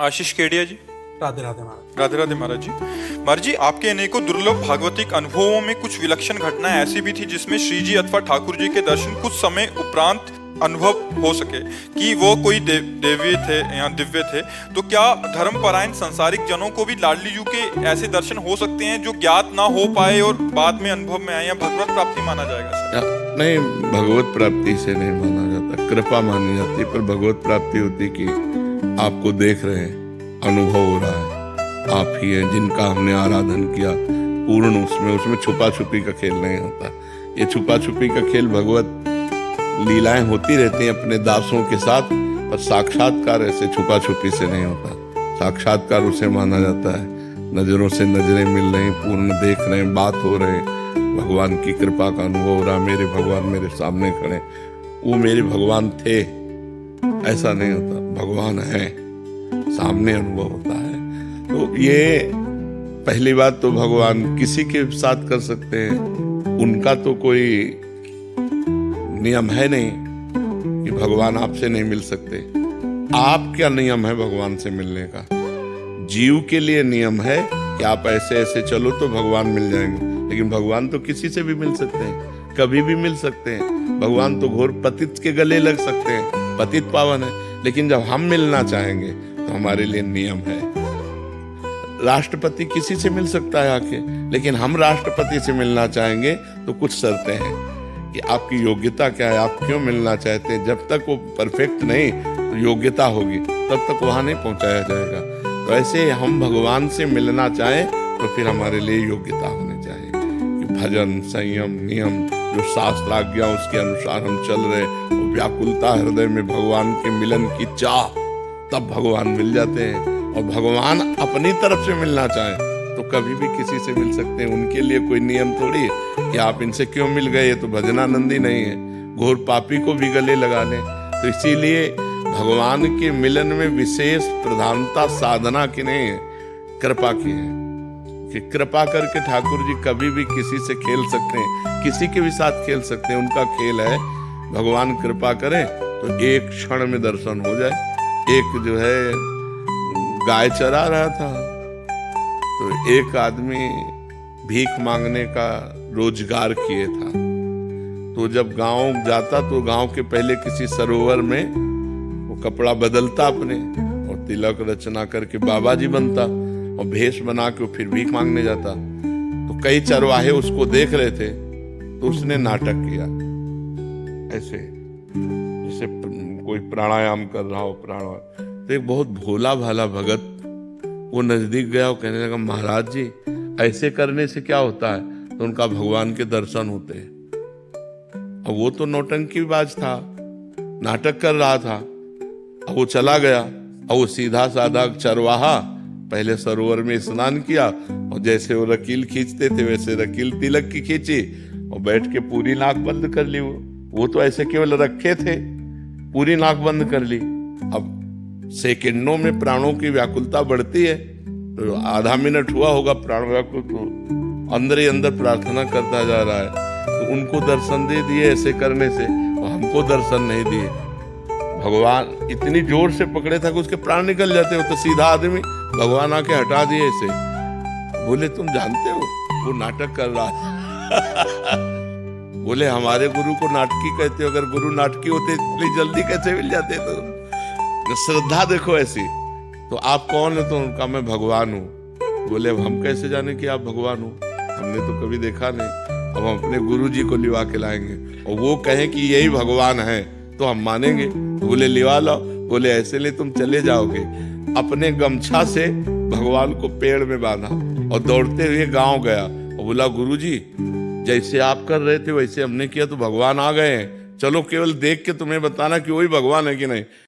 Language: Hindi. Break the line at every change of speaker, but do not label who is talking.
आशीष केडिया जी।
राधे राधे महाराज।
राधे राधे महाराज जी। महाराज जी, आपके अनेकों दुर्लभ भागवतिक अनुभवों में कुछ विलक्षण घटनाएं ऐसी भी थी जिसमें श्री जी अथवा ठाकुर जी के दर्शन कुछ समय उपरांत अनुभव हो सके कि वो कोई देवी थे या दिव्य थे। तो क्या धर्मपरायण संसारिक जनों को भी लाडली जी के ऐसे दर्शन हो सकते हैं जो ज्ञात ना हो पाए और बाद में अनुभव में आए, या भगवत प्राप्ति माना जाएगा सर?
नहीं, भगवत प्राप्ति से नहीं माना जाता, कृपा मानी जाती है। पर भगवत प्राप्ति होती कि आपको देख रहे हैं, अनुभव हो रहा है, आप ही हैं जिनका हमने आराधन किया पूर्ण। उसमें छुपा छुपी का खेल नहीं होता। ये छुपा छुपी का खेल भगवत लीलाएं होती रहती हैं अपने दासों के साथ, पर साक्षात्कार ऐसे छुपा छुपी से नहीं होता। साक्षात्कार उसे माना जाता है नजरों से नजरें मिल रही, पूर्ण देख रहे हैं, बात हो रहे हैं, भगवान की कृपा का अनुभव हो रहा। मेरे भगवान मेरे सामने खड़े, वो मेरे भगवान थे ऐसा नहीं होता, भगवान है सामने अनुभव होता है। तो ये पहली बात तो भगवान किसी के साथ कर सकते हैं, उनका तो कोई नियम है नहीं कि भगवान आपसे नहीं मिल सकते। आप क्या नियम है भगवान से मिलने का? जीव के लिए नियम है कि आप ऐसे ऐसे चलो तो भगवान मिल जाएंगे, लेकिन भगवान तो किसी से भी मिल सकते हैं, कभी भी मिल सकते हैं। भगवान तो घोर पतित के गले लग सकते हैं, पतित पावन है। लेकिन जब हम मिलना चाहेंगे तो हमारे लिए नियम है। राष्ट्रपति किसी से मिल सकता है आके, लेकिन हम राष्ट्रपति से मिलना चाहेंगे तो कुछ शर्तें हैं कि आपकी योग्यता क्या है, आप क्यों मिलना चाहते हैं। जब तक वो परफेक्ट नहीं तो योग्यता होगी, तब तक वहां नहीं पहुंचाया जाएगा। तो ऐसे हम भगवान से मिलना चाहें तो फिर हमारे लिए योग्यता होनी चाहिए कि भजन, संयम, नियम, जो शास्त्र आज्ञा उसके अनुसार हम चल रहे, वो व्याकुलता हृदय में भगवान के मिलन की चाह, तब भगवान मिल जाते हैं। और भगवान अपनी तरफ से मिलना चाहें तो कभी भी किसी से मिल सकते हैं। उनके लिए कोई नियम थोड़ी है कि आप इनसे क्यों मिल गए, ये तो भजनानंदी नहीं है, घोर पापी को भी गले लगा लें। तो इसीलिए भगवान के मिलन में विशेष प्रधानता साधना की नहीं है, कृपा की है कि कृपा करके ठाकुर जी कभी भी किसी से खेल सकते हैं, किसी के भी साथ खेल सकते हैं। उनका खेल है भगवान कृपा करे तो एक क्षण में दर्शन हो जाए। एक जो है गाय चरा रहा था, तो एक आदमी भीख मांगने का रोजगार किए था। तो जब गांव जाता तो गांव के पहले किसी सरोवर में वो कपड़ा बदलता अपने, और तिलक रचना करके बाबा जी बनता, और भेष बना के फिर भीख मांगने जाता। तो कई चरवाहे उसको देख रहे थे, तो उसने नाटक किया ऐसे, जैसे कोई प्राणायाम कर रहा हो, प्राणायाम। तो एक बहुत भोला भाला भगत वो नजदीक गया और कहने लगा, महाराज जी ऐसे करने से क्या होता है? तो उनका भगवान के दर्शन होते हैं। अब वो तो नौटंकीबाज था, नाटक कर रहा था। अब वो चला गया, और वो सीधा साधा चरवाहा पहले सरोवर में स्नान किया, और जैसे वो रकील खींचते थे वैसे रकील तिलक की खींची, और बैठ के पूरी नाक बंद कर ली। वो तो ऐसे केवल रखे थे, पूरी नाक बंद कर ली। अब सेकंडों में प्राणों की व्याकुलता बढ़ती है, तो आधा मिनट हुआ होगा प्राण व्याकुल, तो अंदर ही अंदर प्रार्थना करता जा रहा है। तो उनको दर्शन दे दिए ऐसे करने से, और हमको दर्शन नहीं दिए। भगवान इतनी जोर से पकड़े था कि उसके प्राण निकल जाते हो। तो सीधा आदमी भगवान आके हटा दिए ऐसे, बोले तुम जानते हो वो नाटक कर रहा है। बोले हमारे गुरु को नाटकी कहते हो, अगर गुरु नाटकी होते इतनी जल्दी कैसे मिल जाते? तो श्रद्धा देखो ऐसी। तो आप कौन है? तो उनका मैं भगवान हूँ। बोले अब हम कैसे जाने कि आप भगवान हो, हमने तो कभी देखा नहीं। अब हम अपने गुरु जी को लिवा के लाएंगे, और वो कहें कि यही भगवान है तो हम मानेंगे। बोले लिवा लो। बोले ऐसे ले तुम चले जाओगे। अपने गमछा से भगवान को पेड़ में बांधा और दौड़ते हुए गांव गया, और बोला गुरु जी जैसे आप कर रहे थे वैसे हमने किया तो भगवान आ गए हैं, चलो केवल देख के तुम्हें बताना कि वही भगवान है कि नहीं।